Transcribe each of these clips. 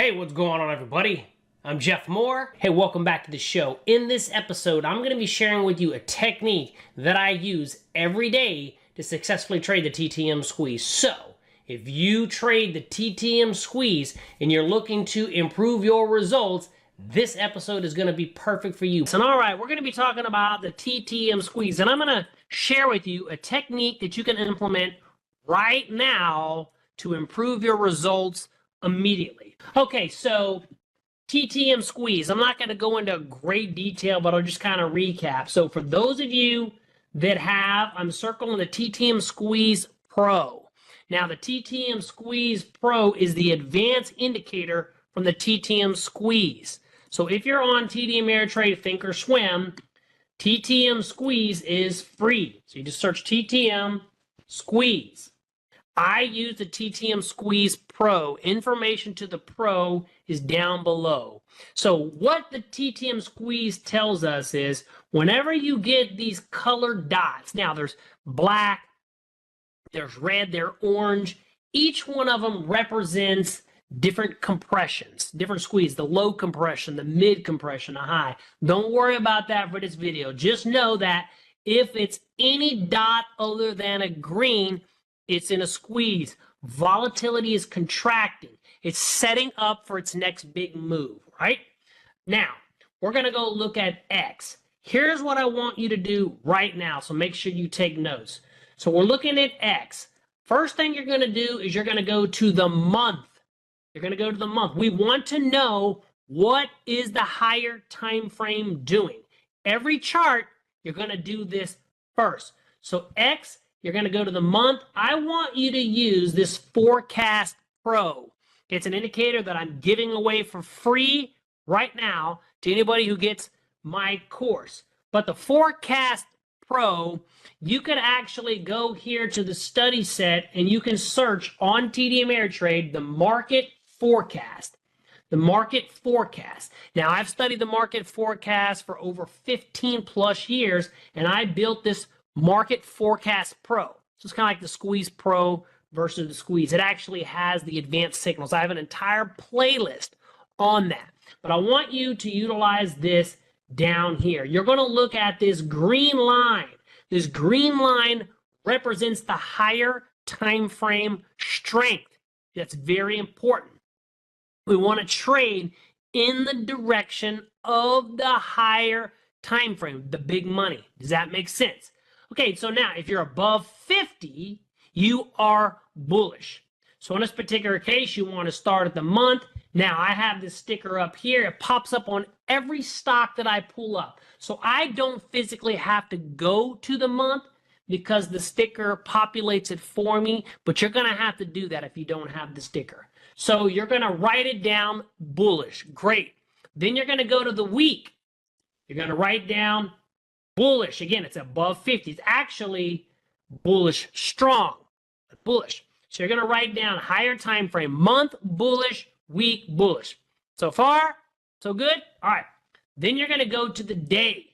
Hey, what's going on, everybody? I'm Jeff Moore. Hey, welcome back to the show. In this episode, I'm going to be sharing with you a technique that I use every day to successfully trade the TTM squeeze. So, if you trade the TTM squeeze and you're looking to improve your results, this episode is going to be perfect for you. So, all right, we're going to be talking about the TTM squeeze, and I'm going to share with you a technique that you can implement right now to improve your results immediately. Okay, so TTM squeeze. I'm not going to go into great detail, but I'll just kind of recap. So for those of you that have, I'm circling the TTM squeeze Pro. Now the TTM squeeze Pro is the advanced indicator from the TTM squeeze. So if you're on TD Ameritrade Think or Swim, TTM squeeze is free. So you just search TTM squeeze. I use the TTM Squeeze Pro. Information to the Pro is down below. So what the TTM Squeeze tells us is whenever you get these colored dots, now there's black, there's red, there's orange. Each one of them represents different compressions, different squeeze, the low compression, the mid compression, the high. Don't worry about that for this video. Just know that if it's any dot other than a green, it's in a squeeze. Volatility is contracting. It's setting up for its next big move, right? Now, we're going to go look at X. Here's what I want you to do right now, so make sure you take notes. So we're looking at X. First thing you're going to do is you're going to go to the month. You're going to go to the month. We want to know what is the higher time frame doing. Every chart, you're going to do this first. So X, you're going to go to the month. I want you to use this Forecast Pro. It's an indicator that I'm giving away for free right now to anybody who gets my course. But the Forecast Pro, you can actually go here to the study set and you can search on TD Ameritrade the market forecast. The market forecast. Now, I've studied the market forecast for over 15 plus years, and I built this Market Forecast Pro. So it's kind of like the Squeeze Pro versus the Squeeze. It actually has the advanced signals. I have an entire playlist on that. But I want you to utilize this down here. You're going to look at this green line. This green line represents the higher time frame strength. That's very important. We want to trade in the direction of the higher time frame, the big money. Does that make sense? Okay, so now if you're above 50, you are bullish. So in this particular case, you want to start at the month. Now I have this sticker up here. It pops up on every stock that I pull up. So I don't physically have to go to the month because the sticker populates it for me, but you're going to have to do that if you don't have the sticker. So you're going to write it down bullish. Great. Then you're going to go to the week. You're going to write down bullish. Again, it's above 50. It's actually bullish strong. Bullish. So you're going to write down higher time frame. Month bullish, week bullish. So far, so good? All right. Then you're going to go to the day.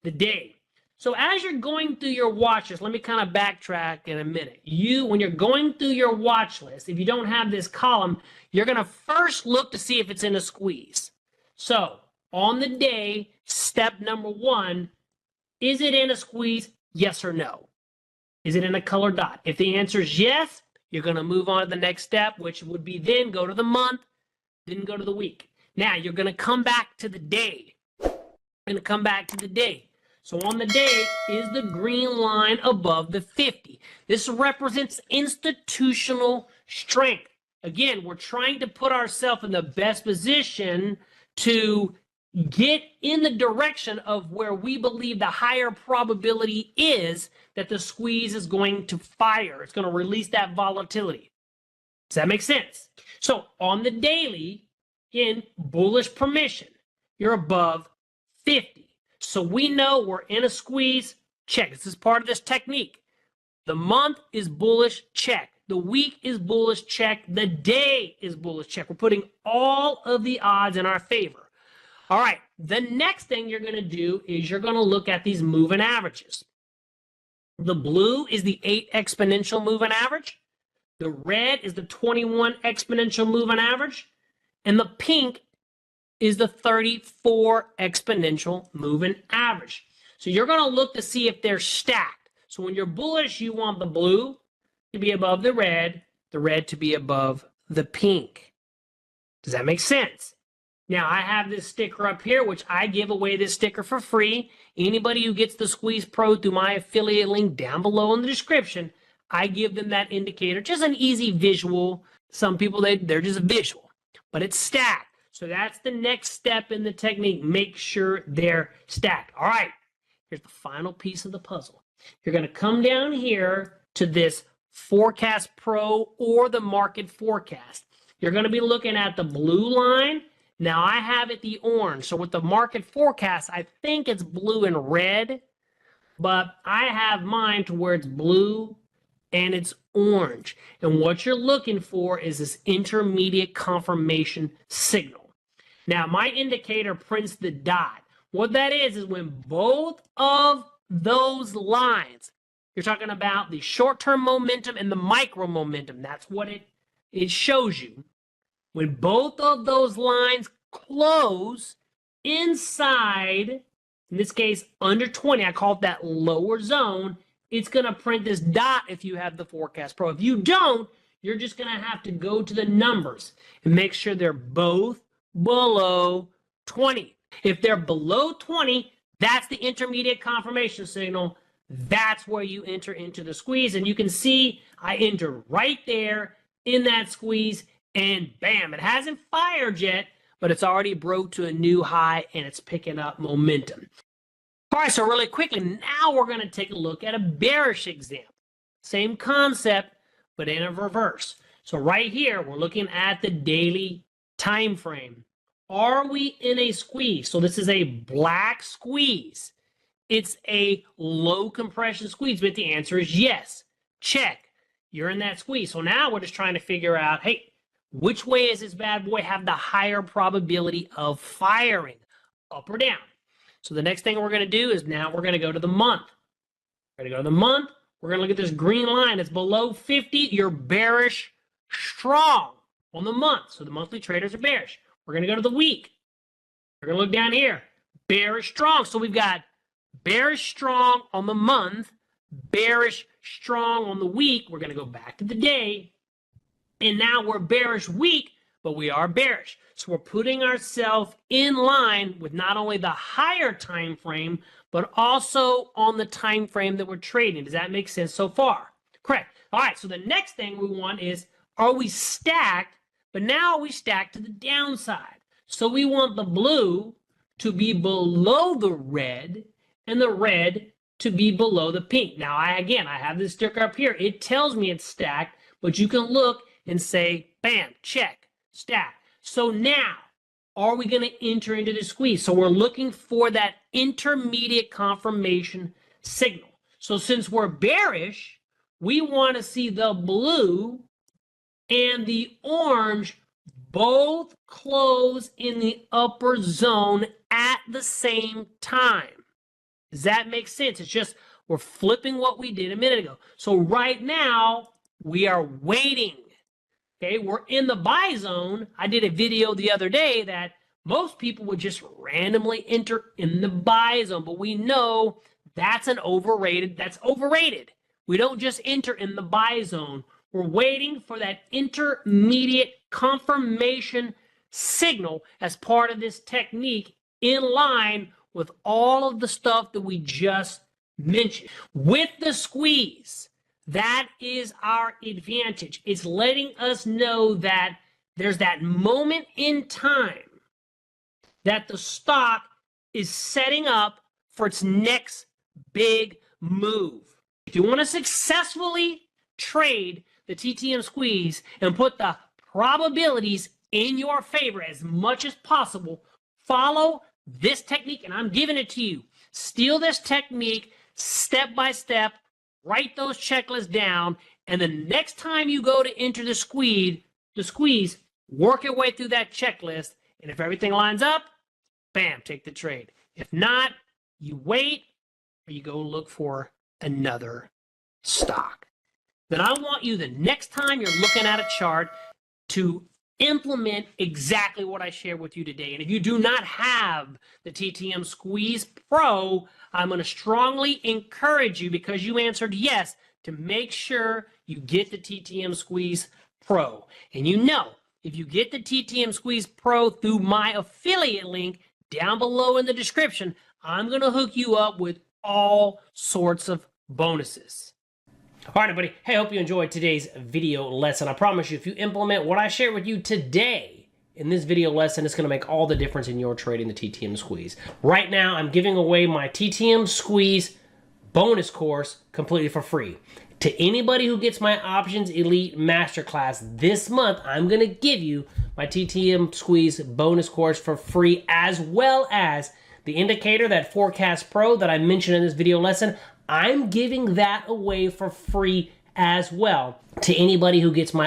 The day. So as you're going through your watch list, let me kind of backtrack in a minute. When you're going through your watch list, if you don't have this column, you're going to first look to see if it's in a squeeze. So on the day, step number one, is it in a squeeze? Yes or no? Is it in a colored dot? If the answer is yes, you're going to move on to the next step, which would be then go to the month, then go to the week. Now, you're going to come back to the day. You're going to come back to the day. So on the day is the green line above the 50. This represents institutional strength. Again, we're trying to put ourselves in the best position to get in the direction of where we believe the higher probability is that the squeeze is going to fire. It's going to release that volatility. Does that make sense? So on the daily, in bullish permission, you're above 50. So we know we're in a squeeze. Check. This is part of this technique. The month is bullish. Check. The week is bullish. Check. The day is bullish. Check. We're putting all of the odds in our favor. All right, the next thing you're going to do is you're going to look at these moving averages. The blue is the 8 exponential moving average. The red is the 21 exponential moving average. And the pink is the 34 exponential moving average. So you're going to look to see if they're stacked. So when you're bullish, you want the blue to be above the red to be above the pink. Does that make sense? Now, I have this sticker up here, which I give away this sticker for free. Anybody who gets the Squeeze Pro through my affiliate link down below in the description, I give them that indicator. Just an easy visual. Some people, they're just a visual, but it's stacked. So that's the next step in the technique. Make sure they're stacked. All right, here's the final piece of the puzzle. You're going to come down here to this Forecast Pro or the market forecast. You're going to be looking at the blue line. Now I have it the orange. So with the market forecast, I think it's blue and red, but I have mine to where it's blue and it's orange. And what you're looking for is this intermediate confirmation signal. Now my indicator prints the dot. What that is when both of those lines, you're talking about the short-term momentum and the micro momentum. That's what it shows you. When both of those lines close inside, in this case, under 20, I call it that lower zone, it's going to print this dot if you have the Forecast Pro. If you don't, you're just going to have to go to the numbers and make sure they're both below 20. If they're below 20, that's the intermediate confirmation signal. That's where you enter into the squeeze. And you can see I enter right there in that squeeze. And bam, it hasn't fired yet, but it's already broke to a new high and it's picking up momentum. All right, so really quickly, now we're going to take a look at a bearish example. Same concept, but in a reverse. So right here, we're looking at the daily time frame. Are we in a squeeze? So this is a black squeeze. It's a low compression squeeze, but the answer is yes. Check. You're in that squeeze. So now we're just trying to figure out, hey, which way is this bad boy have the higher probability of firing, up or down? So the next thing we're going to do is now we're going to go to the month. We're going to go to the month. We're going to look at this green line. It's below 50. You're bearish strong on the month. So the monthly traders are bearish. We're going to go to the week. We're going to look down here. Bearish strong. So we've got bearish strong on the month, bearish strong on the week. We're going to go back to the day. And now we're bearish weak, but we are bearish. So we're putting ourselves in line with not only the higher time frame, but also on the time frame that we're trading. Does that make sense so far? Correct. All right, so the next thing we want is, are we stacked? But now we stack to the downside. So we want the blue to be below the red and the red to be below the pink. Now, I have this sticker up here. It tells me it's stacked, but you can look and say, bam, check, stack. So now, are we going to enter into the squeeze? So we're looking for that intermediate confirmation signal. So since we're bearish, we want to see the blue and the orange both close in the upper zone at the same time. Does that make sense? It's just we're flipping what we did a minute ago. So right now, we are waiting. Okay, we're in the buy zone. I did a video the other day that most people would just randomly enter in the buy zone, but we know that's overrated. We don't just enter in the buy zone. We're waiting for that intermediate confirmation signal as part of this technique in line with all of the stuff that we just mentioned. With the squeeze, that is our advantage. It's letting us know that there's that moment in time that the stock is setting up for its next big move. If you want to successfully trade the TTM squeeze and put the probabilities in your favor as much as possible, follow this technique, and I'm giving it to you. Steal this technique step by step. Write those checklists down, and the next time you go to enter the squeeze, work your way through that checklist, and if everything lines up, bam, take the trade. If not, you wait, or you go look for another stock. Then I want you, the next time you're looking at a chart, to implement exactly what I shared with you today. And if you do not have the TTM Squeeze Pro, I'm going to strongly encourage you, because you answered yes, to make sure you get the TTM Squeeze Pro. And you know, if you get the TTM Squeeze Pro through my affiliate link down below in the description, I'm going to hook you up with all sorts of bonuses. All right, everybody. Hey, I hope you enjoyed today's video lesson. I promise you, if you implement what I shared with you today in this video lesson, it's going to make all the difference in your trading the TTM Squeeze. Right now, I'm giving away my TTM Squeeze bonus course completely for free. To anybody who gets my Options Elite Masterclass this month, I'm going to give you my TTM Squeeze bonus course for free, as well as the indicator, that Forecast Pro that I mentioned in this video lesson. I'm giving that away for free as well to anybody who gets my